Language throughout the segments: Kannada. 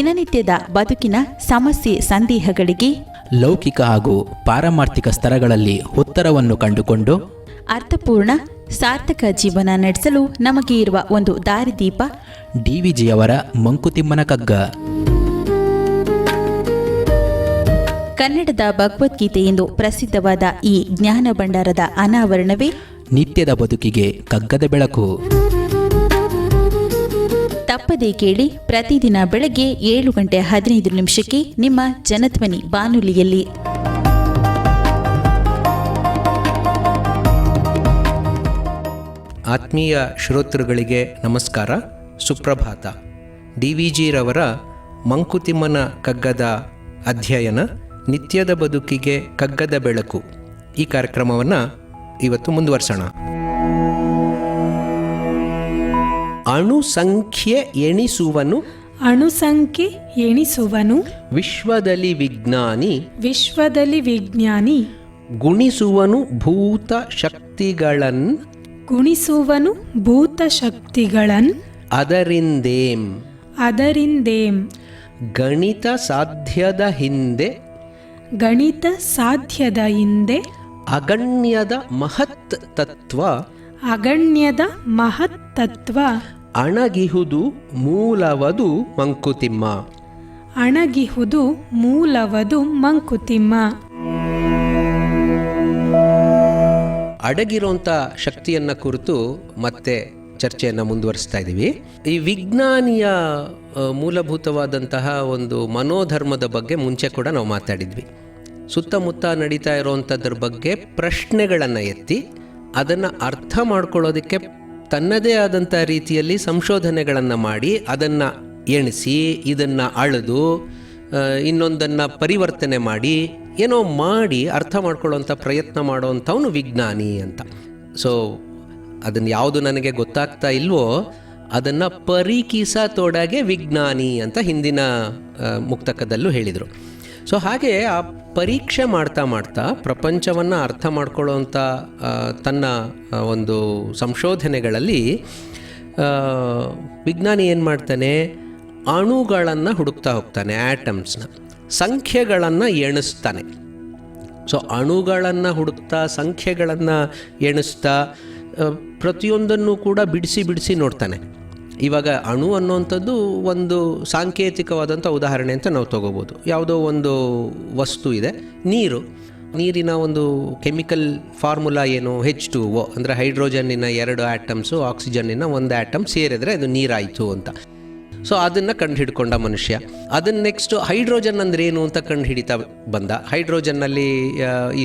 ದಿನನಿತ್ಯದ ಬದುಕಿನ ಸಮಸ್ಯೆ ಸಂದೇಹಗಳಿಗೆ ಲೌಕಿಕ ಹಾಗೂ ಪಾರಮಾರ್ಥಿಕ ಸ್ತರಗಳಲ್ಲಿ ಉತ್ತರವನ್ನು ಕಂಡುಕೊಂಡು ಅರ್ಥಪೂರ್ಣ ಸಾರ್ಥಕ ಜೀವನ ನಡೆಸಲು ನಮಗೆ ಇರುವ ಒಂದು ದಾರಿದೀಪ ಡಿವಿಜಿಯವರ ಮಂಕುತಿಮ್ಮನ ಕಗ್ಗ. ಕನ್ನಡದ ಭಗವದ್ಗೀತೆ ಎಂದು ಪ್ರಸಿದ್ಧವಾದ ಈ ಜ್ಞಾನ ಭಂಡಾರದ ಅನಾವರಣವೇ ನಿತ್ಯದ ಬದುಕಿಗೆ ಕಗ್ಗದ ಬೆಳಕು. ತಪ್ಪದೇ ಕೇಳಿ, ಪ್ರತಿದಿನ ಬೆಳಗ್ಗೆ 7:15 ನಿಮ್ಮ ಜನಧ್ವನಿ ಬಾನುಲಿಯಲ್ಲಿ. ಆತ್ಮೀಯ ಶ್ರೋತೃಗಳಿಗೆ ನಮಸ್ಕಾರ, ಸುಪ್ರಭಾತ. ಡಿವಿಜಿರವರ ಮಂಕುತಿಮ್ಮನ ಕಗ್ಗದ ಅಧ್ಯಯನ ನಿತ್ಯದ ಬದುಕಿಗೆ ಕಗ್ಗದ ಬೆಳಕು, ಈ ಕಾರ್ಯಕ್ರಮವನ್ನು ಇವತ್ತು ಮುಂದುವರ್ಸೋಣ. ಅಣುಸಂಖ್ಯೆ ಎಣಿಸುವನು ವಿಶ್ವದಲ್ಲಿ ವಿಜ್ಞಾನಿ ಗುಣಿಸುವನು ಭೂತ ಶಕ್ತಿಗಳನ್ ಅದರಿಂದೇಂ ಗಣಿತ ಸಾಧ್ಯದ ಹಿಂದೆ ಅಗಣ್ಯದ ಮಹತ್ ತತ್ವ ಅಣಗಿಹುದು ಮೂಲವದು ಮಂಕುತಿಮ್ಮ. ಅಡಗಿರೋಂಥ ಶಕ್ತಿಯನ್ನು ಕುರಿತು ಮತ್ತೆ ಚರ್ಚೆಯನ್ನು ಮುಂದುವರಿಸ್ತಾ ಇದ್ದೀವಿ. ಈ ವಿಜ್ಞಾನಿಯ ಮೂಲಭೂತವಾದಂತಹ ಒಂದು ಮನೋಧರ್ಮದ ಬಗ್ಗೆ ಮುಂಚೆ ಕೂಡ ನಾವು ಮಾತಾಡಿದ್ವಿ. ಸುತ್ತಮುತ್ತ ನಡೀತಾ ಇರೋವಂಥದ್ರ ಬಗ್ಗೆ ಪ್ರಶ್ನೆಗಳನ್ನು ಎತ್ತಿ ಅದನ್ನು ಅರ್ಥ ಮಾಡ್ಕೊಳ್ಳೋದಕ್ಕೆ ತನ್ನದೇ ಆದಂಥ ರೀತಿಯಲ್ಲಿ ಸಂಶೋಧನೆಗಳನ್ನು ಮಾಡಿ ಅದನ್ನು ಎಣಿಸಿ ಇದನ್ನು ಅಳೆದು ಇನ್ನೊಂದನ್ನು ಪರಿವರ್ತನೆ ಮಾಡಿ ಏನೋ ಮಾಡಿ ಅರ್ಥ ಮಾಡ್ಕೊಳ್ಳೋಂಥ ಪ್ರಯತ್ನ ಮಾಡೋವಂಥವನು ವಿಜ್ಞಾನಿ ಅಂತ. ಸೊ ಅದನ್ನು ಯಾವುದು ನನಗೆ ಗೊತ್ತಾಗ್ತಾ ಇಲ್ವೋ ಅದನ್ನು ಪರೀಕ್ಷಿಸತೊಡಗೆ ವಿಜ್ಞಾನಿ ಅಂತ ಹಿಂದಿನ ಮುಕ್ತಕದಲ್ಲೂ ಹೇಳಿದರು. ಸೊ ಹಾಗೆ ಆ ಪರೀಕ್ಷೆ ಮಾಡ್ತಾ ಪ್ರಪಂಚವನ್ನು ಅರ್ಥ ಮಾಡ್ಕೊಳ್ಳೋವಂಥ ತನ್ನ ಒಂದು ಸಂಶೋಧನೆಗಳಲ್ಲಿ ವಿಜ್ಞಾನಿ ಏನು ಮಾಡ್ತಾನೆ, ಅಣುಗಳನ್ನು ಹುಡುಕ್ತಾ ಹೋಗ್ತಾನೆ, ಆ್ಯಟಮ್ಸ್ನ ಸಂಖ್ಯೆಗಳನ್ನು ಎಣಿಸ್ತಾನೆ. ಸೊ ಅಣುಗಳನ್ನು ಹುಡುಕ್ತಾ ಸಂಖ್ಯೆಗಳನ್ನು ಎಣಿಸ್ತಾ ಪ್ರತಿಯೊಂದನ್ನು ಕೂಡ ಬಿಡಿಸಿ ನೋಡ್ತಾನೆ. ಇವಾಗ ಅಣು ಅನ್ನೋವಂಥದ್ದು ಒಂದು ಸಾಂಕೇತಿಕವಾದಂಥ ಉದಾಹರಣೆ ಅಂತ ನಾವು ತಗೋಬೋದು. ಯಾವುದೋ ಒಂದು ವಸ್ತು ಇದೆ, ನೀರಿನ ಒಂದು ಕೆಮಿಕಲ್ ಫಾರ್ಮುಲಾ ಏನು, H2O ಅಂದರೆ ಹೈಡ್ರೋಜನ್ನಿನ 2 ಆಟಮ್ಸು ಆಕ್ಸಿಜನ್ನಿನ 1 ಆಟಮ್ ಸೇರಿದ್ರೆ ಅದು ನೀರಾಯಿತು ಅಂತ. ಸೊ ಅದನ್ನು ಕಂಡು ಹಿಡ್ಕೊಂಡ ಮನುಷ್ಯ. ಅದನ್ನು ನೆಕ್ಸ್ಟು ಹೈಡ್ರೋಜನ್ ಅಂದರೆ ಏನು ಅಂತ ಕಂಡು ಹಿಡಿತಾ ಬಂದ. ಹೈಡ್ರೋಜನ್ನಲ್ಲಿ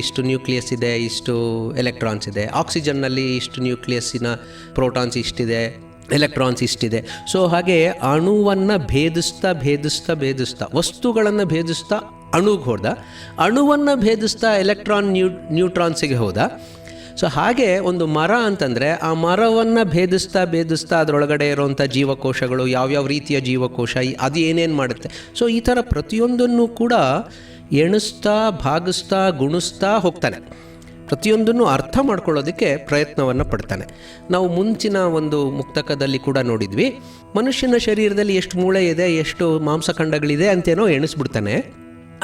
ಇಷ್ಟು ನ್ಯೂಕ್ಲಿಯಸ್ ಇದೆ, ಇಷ್ಟು ಎಲೆಕ್ಟ್ರಾನ್ಸ್ ಇದೆ. ಆಕ್ಸಿಜನ್ನಲ್ಲಿ ಇಷ್ಟು ನ್ಯೂಕ್ಲಿಯಸ್ಸಿನ ಪ್ರೋಟಾನ್ಸ್ ಇಷ್ಟಿದೆ, ಎಲೆಕ್ಟ್ರಾನ್ಸ್ ಇಷ್ಟಿದೆ. ಸೊ ಹಾಗೆ ಅಣುವನ್ನು ಭೇದಿಸ್ತಾ ವಸ್ತುಗಳನ್ನು ಭೇದಿಸ್ತಾ ಅಣುಗೆ ಹೋದ, ಅಣುವನ್ನು ಭೇದಿಸ್ತಾ ಎಲೆಕ್ಟ್ರಾನ್ ನ್ಯೂಟ್ರಾನ್ಸಿಗೆ ಹೋದ. ಸೊ ಹಾಗೆ ಒಂದು ಮರ ಅಂತಂದರೆ ಆ ಮರವನ್ನು ಭೇದಿಸ್ತಾ ಅದರೊಳಗಡೆ ಇರೋವಂಥ ಜೀವಕೋಶಗಳು, ಯಾವ್ಯಾವ ರೀತಿಯ ಜೀವಕೋಶ, ಅದು ಏನೇನು ಮಾಡುತ್ತೆ. ಸೊ ಈ ಥರ ಪ್ರತಿಯೊಂದನ್ನು ಕೂಡ ಎಣಿಸ್ತಾ ಭಾಗಿಸ್ತಾ ಗುಣಿಸ್ತಾ ಹೋಗ್ತಾನೆ. ಪ್ರತಿಯೊಂದನ್ನು ಅರ್ಥ ಮಾಡ್ಕೊಳ್ಳೋದಕ್ಕೆ ಪ್ರಯತ್ನವನ್ನು ಪಡ್ತಾನೆ. ನಾವು ಮುಂಚಿನ ಒಂದು ಮುಕ್ತಕದಲ್ಲಿ ಕೂಡ ನೋಡಿದ್ವಿ, ಮನುಷ್ಯನ ಶರೀರದಲ್ಲಿ ಎಷ್ಟು ಮೂಳೆ ಇದೆ, ಎಷ್ಟು ಮಾಂಸಖಂಡಗಳಿದೆ ಅಂತೇನೋ ಎಣಿಸ್ಬಿಡ್ತಾನೆ.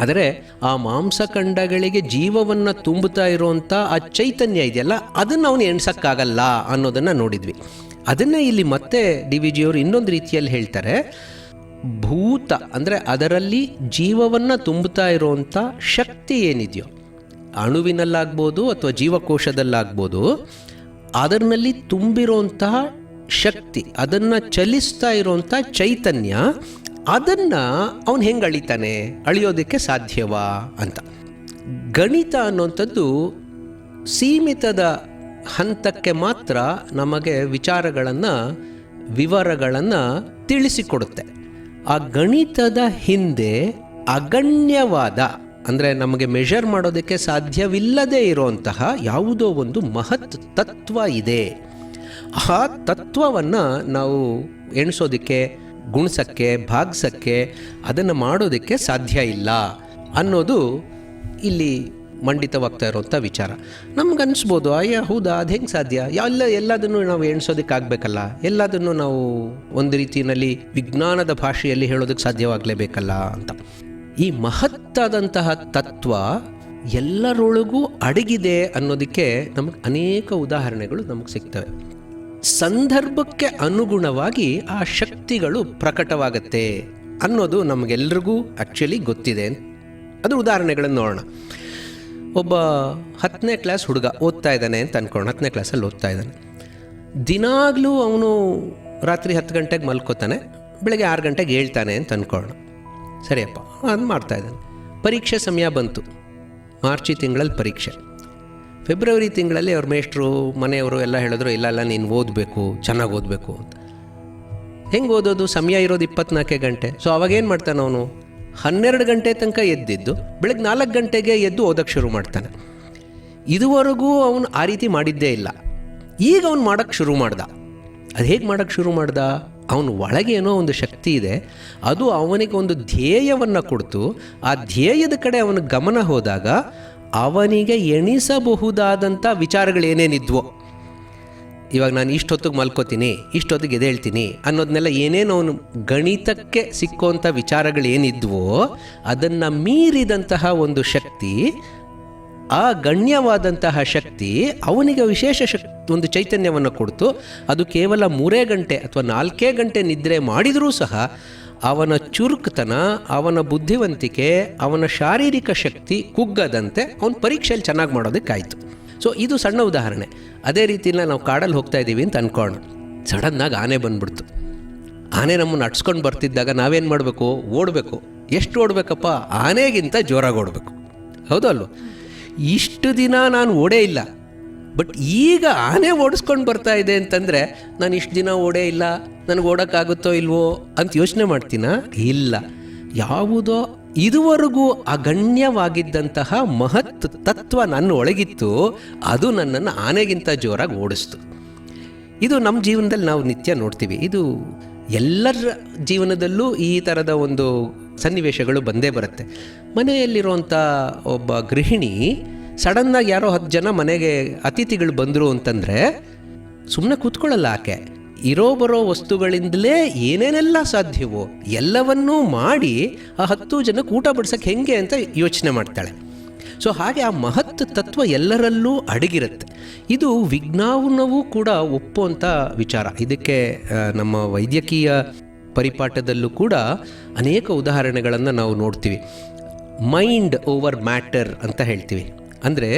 ಆದರೆ ಆ ಮಾಂಸಖಂಡಗಳಿಗೆ ಜೀವವನ್ನು ತುಂಬುತ್ತಾ ಇರುವಂಥ ಆ ಚೈತನ್ಯ ಇದೆಯಲ್ಲ, ಅದನ್ನು ಅವನು ಎಣ್ಸೋಕ್ಕಾಗಲ್ಲ ಅನ್ನೋದನ್ನು ನೋಡಿದ್ವಿ. ಅದನ್ನೇ ಇಲ್ಲಿ ಮತ್ತೆ ಡಿವಿಜಿಯವರು ಇನ್ನೊಂದು ರೀತಿಯಲ್ಲಿ ಹೇಳ್ತಾರೆ. ಭೂತ ಅಂದರೆ ಅದರಲ್ಲಿ ಜೀವವನ್ನು ತುಂಬುತ್ತಾ ಇರುವಂಥ ಶಕ್ತಿ ಏನಿದೆಯೋ, ಅಣುವಿನಲ್ಲಾಗ್ಬೋದು ಅಥವಾ ಜೀವಕೋಶದಲ್ಲಾಗ್ಬೋದು, ಅದರಲ್ಲಿ ತುಂಬಿರೋಂತಹ ಶಕ್ತಿ, ಅದನ್ನು ಚಲಿಸ್ತಾ ಇರೋಂಥ ಚೈತನ್ಯ, ಅದನ್ನು ಅವನು ಹೆಂಗೆ ಅಳಿತಾನೆ, ಅಳಿಯೋದಕ್ಕೆ ಸಾಧ್ಯವಾ ಅಂತ. ಗಣಿತ ಅನ್ನೋಂಥದ್ದು ಸೀಮಿತದ ಹಂತಕ್ಕೆ ಮಾತ್ರ ನಮಗೆ ವಿವರಗಳನ್ನು ತಿಳಿಸಿಕೊಡುತ್ತೆ. ಆ ಗಣಿತದ ಹಿಂದೆ ಅಗಣ್ಯವಾದ, ಅಂದರೆ ನಮಗೆ ಮೆಷರ್ ಮಾಡೋದಕ್ಕೆ ಸಾಧ್ಯವಿಲ್ಲದೆ ಇರುವಂತಹ ಯಾವುದೋ ಒಂದು ಮಹತ್ ತತ್ವ ಇದೆ. ಆ ತತ್ವವನ್ನು ನಾವು ಎಣಿಸೋದಕ್ಕೆ, ಗುಣಿಸೋಕ್ಕೆ, ಭಾಗಿಸೋಕ್ಕೆ, ಅದನ್ನು ಮಾಡೋದಕ್ಕೆ ಸಾಧ್ಯ ಇಲ್ಲ ಅನ್ನೋದು ಇಲ್ಲಿ ಮಂಡಿತವಾಗ್ತಾ ಇರೋವಂಥ ವಿಚಾರ. ನಮ್ಗನ್ಸ್ಬೋದು, ಅಯ್ಯ ಹೌದಾ, ಅದು ಹೆಂಗೆ ಸಾಧ್ಯ, ಎಲ್ಲದನ್ನು ನಾವು ಎಣಿಸೋದಕ್ಕಾಗಬೇಕಲ್ಲ, ಎಲ್ಲದನ್ನು ನಾವು ಒಂದು ರೀತಿಯಲ್ಲಿ ವಿಜ್ಞಾನದ ಭಾಷೆಯಲ್ಲಿ ಹೇಳೋದಕ್ಕೆ ಸಾಧ್ಯವಾಗಲೇಬೇಕಲ್ಲ ಅಂತ. ಈ ಮಹತ್ತಾದಂತಹ ತತ್ವ ಎಲ್ಲರೊಳಗೂ ಅಡಗಿದೆ ಅನ್ನೋದಕ್ಕೆ ನಮಗೆ ಅನೇಕ ಉದಾಹರಣೆಗಳು ನಮಗೆ ಸಿಗ್ತವೆ. ಸಂದರ್ಭಕ್ಕೆ ಅನುಗುಣವಾಗಿ ಆ ಶಕ್ತಿಗಳು ಪ್ರಕಟವಾಗತ್ತೆ ಅನ್ನೋದು ನಮಗೆಲ್ರಿಗೂ ಆ್ಯಕ್ಚುಲಿ ಗೊತ್ತಿದೆ. ಅದು ಉದಾಹರಣೆಗಳನ್ನು ನೋಡೋಣ. ಒಬ್ಬ 10ನೇ ಕ್ಲಾಸ್ ಹುಡುಗ ಓದ್ತಾ ಇದ್ದಾನೆ ಅಂತ ಅಂದ್ಕೊಳ್ಳೋಣ. 10ನೇ ಕ್ಲಾಸಲ್ಲಿ ಓದ್ತಾ ಇದ್ದಾನೆ. ದಿನಾಗಲೂ ಅವನು ರಾತ್ರಿ 10 ಗಂಟೆಗೆ ಮಲ್ಕೋತಾನೆ, ಬೆಳಗ್ಗೆ 6 ಗಂಟೆಗೆ ಹೇಳ್ತಾನೆ ಅಂತ ಅಂದ್ಕೊಳ್ಳೋಣ. ಸರಿಯಪ್ಪ, ಅದು ಮಾಡ್ತಾ ಇದ್ದಾನೆ. ಪರೀಕ್ಷೆ ಸಮಯ ಬಂತು. ಮಾರ್ಚಿ ತಿಂಗಳಲ್ಲಿ ಪರೀಕ್ಷೆ. ಫೆಬ್ರವರಿ ತಿಂಗಳಲ್ಲಿ ಅವ್ರ ಮೇಷ್ಟ್ರು ಮನೆಯವರು ಎಲ್ಲ ಹೇಳಿದ್ರು, ಇಲ್ಲ ನೀನು ಓದಬೇಕು, ಚೆನ್ನಾಗಿ ಓದಬೇಕು ಅಂತ. ಹೆಂಗೆ ಓದೋದು? ಸಮಯ ಇರೋದು 24 ಗಂಟೆ. ಸೊ ಅವಾಗೇನು ಮಾಡ್ತಾನೆ ಅವನು? 12 ಗಂಟೆ ತನಕ ಎದ್ದಿದ್ದು ಬೆಳಗ್ಗೆ 4 ಗಂಟೆಗೆ ಎದ್ದು ಓದೋಕ್ಕೆ ಶುರು ಮಾಡ್ತಾನೆ. ಇದುವರೆಗೂ ಅವನು ಆ ರೀತಿ ಮಾಡಿದ್ದೇ ಇಲ್ಲ. ಈಗ ಅವನು ಮಾಡೋಕ್ಕೆ ಶುರು ಮಾಡ್ದ. ಅದು ಹೇಗೆ ಮಾಡೋಕ್ಕೆ ಶುರು ಮಾಡ್ದ? ಅವನು ಒಳಗೆ ಏನೋ ಒಂದು ಶಕ್ತಿ ಇದೆ, ಅದು ಅವನಿಗೆ ಒಂದು ಧ್ಯೇಯವನ್ನು ಕೊಡ್ತು. ಆ ಧ್ಯೇಯದ ಕಡೆ ಅವನ ಗಮನ ಹೋದಾಗ ಅವನಿಗೆ ಎಣಿಸಬಹುದಾದಂಥ ವಿಚಾರಗಳೇನೇನಿದ್ವೋ, ಇವಾಗ ನಾನು ಇಷ್ಟೊತ್ತಿಗೆ ಮಲ್ಕೋತೀನಿ, ಇಷ್ಟೊತ್ತಿಗೆ ಎದ್ದೇಳ್ತೀನಿ ಅನ್ನೋದನ್ನೆಲ್ಲ ಏನೇನು ಅವನು ಗಣಿತಕ್ಕೆ ಸಿಕ್ಕುವಂಥ ವಿಚಾರಗಳೇನಿದ್ವೋ ಅದನ್ನು ಮೀರಿದಂತಹ ಒಂದು ಶಕ್ತಿ, ಆ ಗಣ್ಯವಾದಂತಹ ಶಕ್ತಿ ಅವನಿಗೆ ವಿಶೇಷ ಒಂದು ಚೈತನ್ಯವನ್ನು ಕೊಡ್ತು. ಅದು ಕೇವಲ 3 ಗಂಟೆ ಅಥವಾ 4 ಗಂಟೆ ನಿದ್ರೆ ಮಾಡಿದರೂ ಸಹ ಅವನ ಚುರುಕುತನ, ಅವನ ಬುದ್ಧಿವಂತಿಕೆ, ಅವನ ಶಾರೀರಿಕ ಶಕ್ತಿ ಕುಗ್ಗದಂತೆ ಅವನ ಪರೀಕ್ಷೆಯಲ್ಲಿ ಚೆನ್ನಾಗಿ ಮಾಡೋದಕ್ಕಾಯಿತು. ಸೊ ಇದು ಸಣ್ಣ ಉದಾಹರಣೆ. ಅದೇ ರೀತಿಯಿಂದ ನಾವು ಕಾಡಲ್ಲಿ ಹೋಗ್ತಾ ಇದ್ದೀವಿ ಅಂತ ಅಂದ್ಕೊಳ್ಳೋಣ. ಸಡನ್ನಾಗಿ ಆನೆ ಬಂದ್ಬಿಡ್ತು. ಆನೆ ನಮ್ಮನ್ನು ಅಟ್ಸ್ಕೊಂಡು ಬರ್ತಿದ್ದಾಗ ನಾವೇನು ಮಾಡಬೇಕು? ಓಡಬೇಕು. ಎಷ್ಟು ಓಡಬೇಕಪ್ಪ? ಆನೆಗಿಂತ ಜೋರಾಗಿ ಓಡಬೇಕು. ಹೌದು ಅಲ್ವ? ಇಷ್ಟು ದಿನ ನಾನು ಓಡೇ ಇಲ್ಲ, ಬಟ್ ಈಗ ಆನೆ ಓಡಿಸ್ಕೊಂಡು ಬರ್ತಾ ಇದೆ ಅಂತಂದರೆ ನಾನು ಇಷ್ಟು ದಿನ ಓಡೇ ಇಲ್ಲ, ನನಗೆ ಓಡೋಕ್ಕಾಗುತ್ತೋ ಇಲ್ವೋ ಅಂತ ಯೋಚನೆ ಮಾಡ್ತೀನ? ಇಲ್ಲ. ಯಾವುದೋ ಇದುವರೆಗೂ ಅಗಣ್ಯವಾಗಿದ್ದಂತಹ ಮಹತ್ ತತ್ವ ನನ್ನ ಒಳಗಿತ್ತು, ಅದು ನನ್ನನ್ನು ಆನೆಗಿಂತ ಜೋರಾಗಿ ಓಡಿಸ್ತು. ಇದು ನಮ್ಮ ಜೀವನದಲ್ಲಿ ನಾವು ನಿತ್ಯ ನೋಡ್ತೀವಿ. ಇದು ಎಲ್ಲರ ಜೀವನದಲ್ಲೂ ಈ ಥರದ ಒಂದು ಸನ್ನಿವೇಶಗಳು ಬಂದೇ ಬರುತ್ತೆ. ಮನೆಯಲ್ಲಿರುವಂಥ ಒಬ್ಬ ಗೃಹಿಣಿ ಸಡನ್ನಾಗಿ ಯಾರೋ 10 ಜನ ಮನೆಗೆ ಅತಿಥಿಗಳು ಬಂದರು ಅಂತಂದರೆ ಸುಮ್ಮನೆ ಕೂತ್ಕೊಳ್ಳಲ್ಲ. ಆಕೆ ಇರೋ ಬರೋ ವಸ್ತುಗಳಿಂದಲೇ ಏನೇನೆಲ್ಲ ಸಾಧ್ಯವೋ ಎಲ್ಲವನ್ನೂ ಮಾಡಿ ಆ 10 ಜನಕ್ಕೆ ಊಟ ಬಡಿಸೋಕ್ಕೆ ಹೆಂಗೆ ಅಂತ ಯೋಚನೆ ಮಾಡ್ತಾಳೆ. ಸೊ ಹಾಗೆ ಆ ಮಹತ್ ತತ್ವ ಎಲ್ಲರಲ್ಲೂ ಅಡಗಿರುತ್ತೆ. ಇದು ವಿಜ್ಞಾನವೂ ಕೂಡ ಒಪ್ಪುವಂಥ ವಿಚಾರ. ಇದಕ್ಕೆ ನಮ್ಮ ವೈದ್ಯಕೀಯ ಪರಿಪಾಠದಲ್ಲೂ ಕೂಡ ಅನೇಕ ಉದಾಹರಣೆಗಳನ್ನು ನಾವು ನೋಡ್ತೀವಿ. ಮೈಂಡ್ ಓವರ್ ಮ್ಯಾಟರ್ ಅಂತ ಹೇಳ್ತೀವಿ. ಅಂದರೆ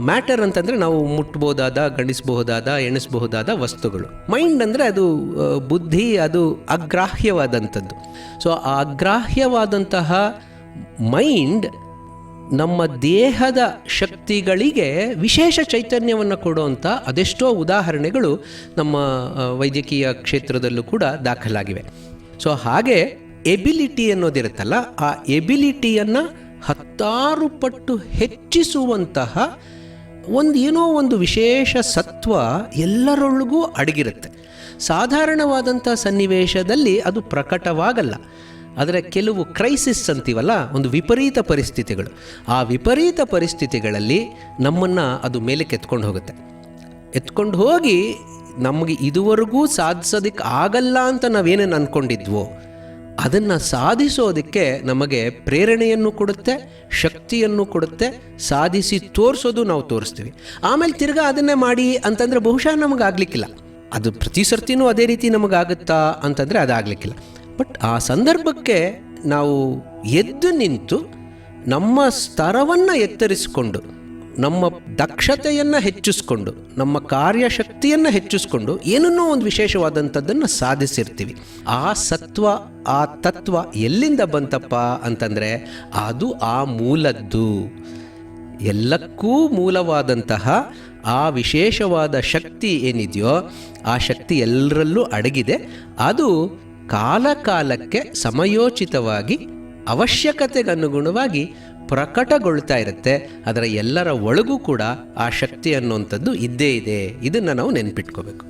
ಮ್ಯಾಟರ್ ಅಂತಂದರೆ ನಾವು ಮುಟ್ಬೋದಾದ, ಗಣಿಸಬಹುದಾದ, ಎಣಿಸಬಹುದಾದ ವಸ್ತುಗಳು. ಮೈಂಡ್ ಅಂದರೆ ಅದು ಬುದ್ಧಿ, ಅದು ಅಗ್ರಾಹ್ಯವಾದಂಥದ್ದು. ಸೊ ಆ ಅಗ್ರಾಹ್ಯವಾದಂತಹ ಮೈಂಡ್ ನಮ್ಮ ದೇಹದ ಶಕ್ತಿಗಳಿಗೆ ವಿಶೇಷ ಚೈತನ್ಯವನ್ನು ಕೊಡುವಂಥ ಅದೆಷ್ಟೋ ಉದಾಹರಣೆಗಳು ನಮ್ಮ ವೈದ್ಯಕೀಯ ಕ್ಷೇತ್ರದಲ್ಲೂ ಕೂಡ ದಾಖಲಾಗಿವೆ. ಸೊ ಹಾಗೆ ಎಬಿಲಿಟಿ ಅನ್ನೋದಿರುತ್ತಲ್ಲ, ಆ ಎಬಿಲಿಟಿಯನ್ನು 10 ಪಟ್ಟು ಹೆಚ್ಚಿಸುವಂತಹ ಏನೋ ಒಂದು ವಿಶೇಷ ಸತ್ವ ಎಲ್ಲರೊಳಗೂ ಅಡಗಿರುತ್ತೆ. ಸಾಧಾರಣವಾದಂಥ ಸನ್ನಿವೇಶದಲ್ಲಿ ಅದು ಪ್ರಕಟವಾಗಲ್ಲ. ಆದರೆ ಕೆಲವು ಕ್ರೈಸಿಸ್ ಅಂತೀವಲ್ಲ, ಒಂದು ವಿಪರೀತ ಪರಿಸ್ಥಿತಿಗಳು, ಆ ವಿಪರೀತ ಪರಿಸ್ಥಿತಿಗಳಲ್ಲಿ ನಮ್ಮನ್ನು ಅದು ಮೇಲಕ್ಕೆ ಎತ್ಕೊಂಡು ಹೋಗುತ್ತೆ. ಎತ್ಕೊಂಡು ಹೋಗಿ ನಮಗೆ ಇದುವರೆಗೂ ಸಾಧಿಸೋದಕ್ಕೆ ಆಗಲ್ಲ ಅಂತ ನಾವೇನೇನು ಅಂದ್ಕೊಂಡಿದ್ವೋ ಅದನ್ನು ಸಾಧಿಸೋದಕ್ಕೆ ನಮಗೆ ಪ್ರೇರಣೆಯನ್ನು ಕೊಡುತ್ತೆ, ಶಕ್ತಿಯನ್ನು ಕೊಡುತ್ತೆ. ಸಾಧಿಸಿ ತೋರಿಸೋದು ನಾವು ತೋರಿಸ್ತೀವಿ. ಆಮೇಲೆ ತಿರ್ಗಾ ಅದನ್ನೇ ಮಾಡಿ ಅಂತಂದರೆ ಬಹುಶಃ ನಮಗಾಗಲಿಕ್ಕಿಲ್ಲ. ಅದು ಪ್ರತಿ ಸರ್ತಿನೂ ಅದೇ ರೀತಿ ನಮಗಾಗುತ್ತಾ ಅಂತಂದರೆ ಅದಾಗಲಿಕ್ಕಿಲ್ಲ. ಬಟ್ ಆ ಸಂದರ್ಭಕ್ಕೆ ನಾವು ಎದ್ದು ನಿಂತು ನಮ್ಮ ಸ್ತರವನ್ನು ಎತ್ತರಿಸಿಕೊಂಡು, ನಮ್ಮ ದಕ್ಷತೆಯನ್ನು ಹೆಚ್ಚಿಸ್ಕೊಂಡು, ನಮ್ಮ ಕಾರ್ಯಶಕ್ತಿಯನ್ನು ಹೆಚ್ಚಿಸ್ಕೊಂಡು ಏನನ್ನೋ ಒಂದು ವಿಶೇಷವಾದಂಥದ್ದನ್ನು ಸಾಧಿಸಿರ್ತೀವಿ. ಆ ಸತ್ವ, ಆ ತತ್ವ ಎಲ್ಲಿಂದ ಬಂತಪ್ಪ ಅಂತಂದರೆ ಅದು ಆ ಮೂಲದ್ದು. ಎಲ್ಲಕ್ಕೂ ಮೂಲವಾದಂತಹ ಆ ವಿಶೇಷವಾದ ಶಕ್ತಿ ಏನಿದೆಯೋ ಆ ಶಕ್ತಿ ಎಲ್ಲರಲ್ಲೂ ಅಡಗಿದೆ. ಅದು ಕಾಲಕಾಲಕ್ಕೆ ಸಮಯೋಚಿತವಾಗಿ ಅವಶ್ಯಕತೆಗನುಗುಣವಾಗಿ ಪ್ರಕಟಗೊಳ್ತಾ ಇರುತ್ತೆ. ಅದರ ಎಲ್ಲರ ಒಳಗೂ ಕೂಡ ಆ ಶಕ್ತಿ ಅನ್ನುವಂಥದ್ದು ಇದ್ದೇ ಇದೆ. ಇದನ್ನು ನಾವು ನೆನ್ಪಿಟ್ಕೋಬೇಕು.